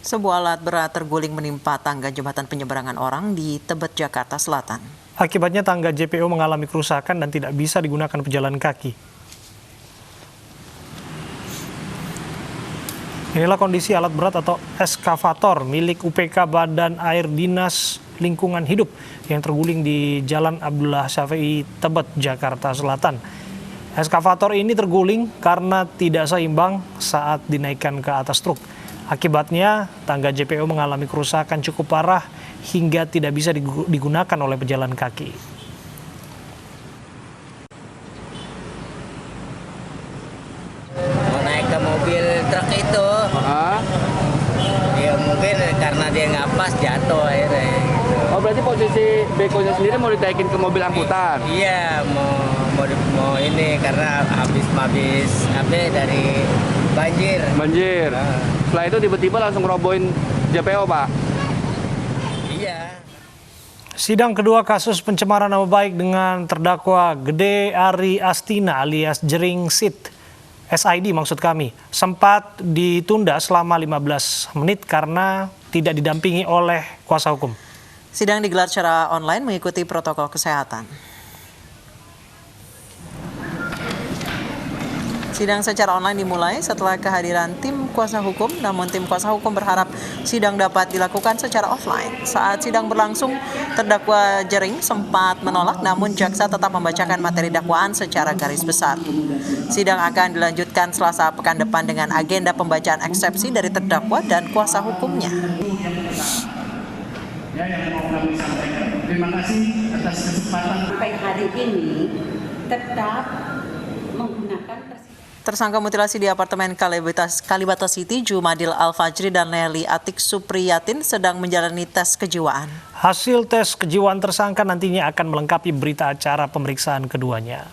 Sebuah alat berat terguling menimpa tangga jembatan penyeberangan orang di Tebet, Jakarta Selatan. Akibatnya tangga JPO mengalami kerusakan dan tidak bisa digunakan pejalan kaki. Inilah kondisi alat berat atau eskavator milik UPK Badan Air Dinas Lingkungan Hidup yang terguling di Jalan Abdullah Syafi'i, Tebet, Jakarta Selatan. Eskavator ini terguling karena tidak seimbang saat dinaikkan ke atas truk. Akibatnya, tangga JPO mengalami kerusakan cukup parah hingga tidak bisa digunakan oleh pejalan kaki. Mau naik ke mobil truk itu, ya mungkin karena dia nggak pas jatuh akhirnya. Gitu. Oh berarti posisi bekonya sendiri mau ditaikin ke mobil angkutan? Iya, mau ini karena habis dari banjir. Banjir. Setelah itu tiba-tiba langsung robohin JPO, Pak? Iya. Sidang kedua kasus pencemaran nama baik dengan terdakwa Gede Ari Astina alias Jering SID maksud kami, sempat ditunda selama 15 menit karena tidak didampingi oleh kuasa hukum. Sidang digelar secara online mengikuti protokol kesehatan. Sidang secara online dimulai setelah kehadiran tim kuasa hukum, namun tim kuasa hukum berharap sidang dapat dilakukan secara offline. Saat sidang berlangsung, terdakwa Jering sempat menolak, namun jaksa tetap membacakan materi dakwaan secara garis besar. Sidang akan dilanjutkan Selasa pekan depan dengan agenda pembacaan eksepsi dari terdakwa dan kuasa hukumnya. Terima kasih atas kesempatan. Sampai hari ini tetap menggunakan Tersangka mutilasi di apartemen Kalibata City, Jumadil Al-Fajri dan Nelly Atik Supriyatin sedang menjalani tes kejiwaan. Hasil tes kejiwaan tersangka nantinya akan melengkapi berita acara pemeriksaan keduanya.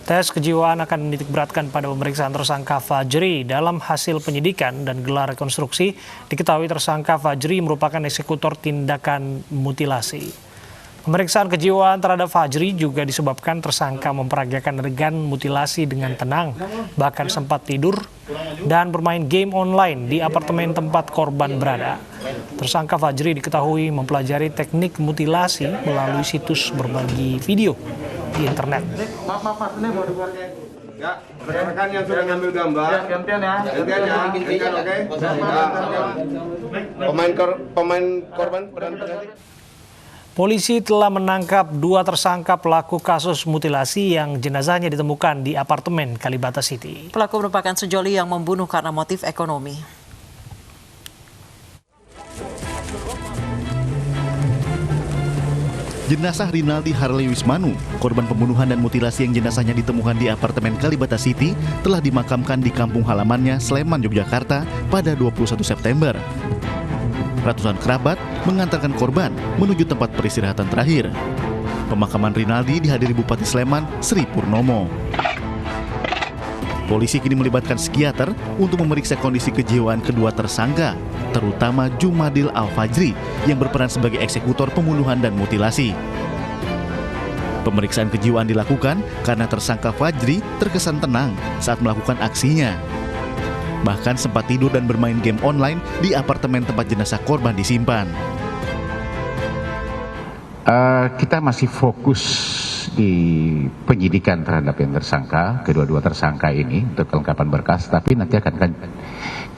Tes kejiwaan akan menitikberatkan pada pemeriksaan tersangka Fajri. Dalam hasil penyidikan dan gelar rekonstruksi, diketahui tersangka Fajri merupakan eksekutor tindakan mutilasi. Pemeriksaan kejiwaan terhadap Fajri juga disebabkan tersangka memperagakan adegan mutilasi dengan tenang, bahkan sempat tidur dan bermain game online di apartemen tempat korban berada. Tersangka Fajri diketahui mempelajari teknik mutilasi melalui situs berbagi video di internet. Ya, rekan-rekan yang sudah ngambil gambar. Ya, gantian ya. Gantian, oke. Pemain korban berhenti. Polisi telah menangkap 2 tersangka pelaku kasus mutilasi yang jenazahnya ditemukan di apartemen Kalibata City. Pelaku merupakan sejoli yang membunuh karena motif ekonomi. Jenazah Rinaldi Harley Wismanu, korban pembunuhan dan mutilasi yang jenazahnya ditemukan di apartemen Kalibata City, telah dimakamkan di kampung halamannya Sleman, Yogyakarta pada 21 September. Ratusan kerabat mengantarkan korban menuju tempat peristirahatan terakhir. Pemakaman Rinaldi dihadiri Bupati Sleman, Sri Purnomo. Polisi kini melibatkan psikiater untuk memeriksa kondisi kejiwaan kedua tersangka, terutama Jumadil Al-Fajri yang berperan sebagai eksekutor pembunuhan dan mutilasi. Pemeriksaan kejiwaan dilakukan karena tersangka Fajri terkesan tenang saat melakukan aksinya. Bahkan sempat tidur dan bermain game online di apartemen tempat jenazah korban disimpan. Kita masih fokus di penyidikan terhadap yang tersangka, kedua-dua tersangka ini untuk kelengkapan berkas, tapi nanti akan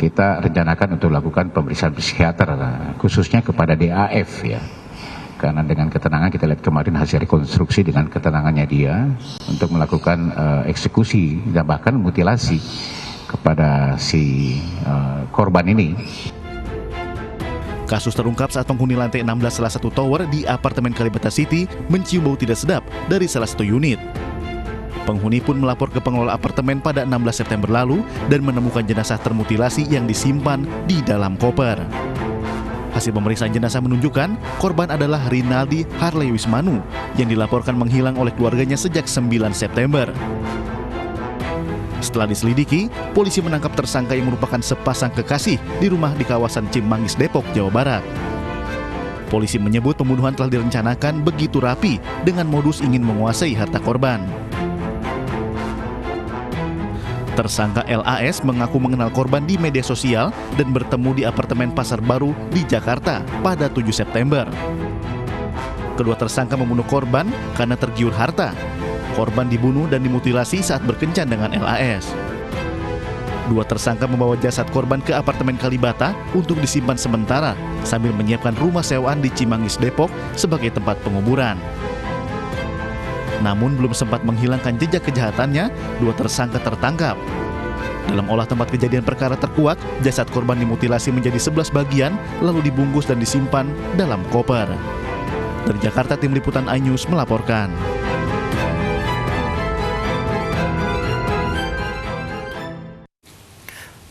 kita rencanakan untuk lakukan pemeriksaan psikiater, khususnya kepada DAF ya. Karena dengan ketenangan kita lihat kemarin hasil rekonstruksi dengan ketenangannya dia untuk melakukan eksekusi dan bahkan mutilasi kepada si korban ini. Kasus terungkap saat penghuni lantai 16 salah satu tower di apartemen Kalibata City mencium bau tidak sedap dari salah satu unit. Penghuni pun melapor ke pengelola apartemen pada 16 September lalu dan menemukan jenazah termutilasi yang disimpan di dalam koper. Hasil pemeriksaan jenazah menunjukkan korban adalah Rinaldi Harley Wismanu yang dilaporkan menghilang oleh keluarganya sejak 9 September. Setelah diselidiki, polisi menangkap tersangka yang merupakan sepasang kekasih di rumah di kawasan Cimanggis, Depok, Jawa Barat. Polisi menyebut pembunuhan telah direncanakan begitu rapi dengan modus ingin menguasai harta korban. Tersangka LAS mengaku mengenal korban di media sosial dan bertemu di apartemen Pasar Baru di Jakarta pada 7 September. Kedua tersangka membunuh korban karena tergiur harta. Korban dibunuh dan dimutilasi saat berkencan dengan LAS. Dua tersangka membawa jasad korban ke apartemen Kalibata untuk disimpan sementara sambil menyiapkan rumah sewaan di Cimanggis, Depok sebagai tempat penguburan. Namun belum sempat menghilangkan jejak kejahatannya, dua tersangka tertangkap. Dalam olah tempat kejadian perkara terkuak, jasad korban dimutilasi menjadi 11 bagian, lalu dibungkus dan disimpan dalam koper. Dari Jakarta, tim liputan iNews melaporkan.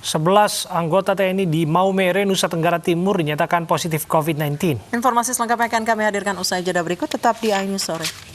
Sebelas anggota TNI di Maumere, Nusa Tenggara Timur dinyatakan positif COVID-19. Informasi selengkapnya akan kami hadirkan usai jeda berikut, tetap di iNews Sore.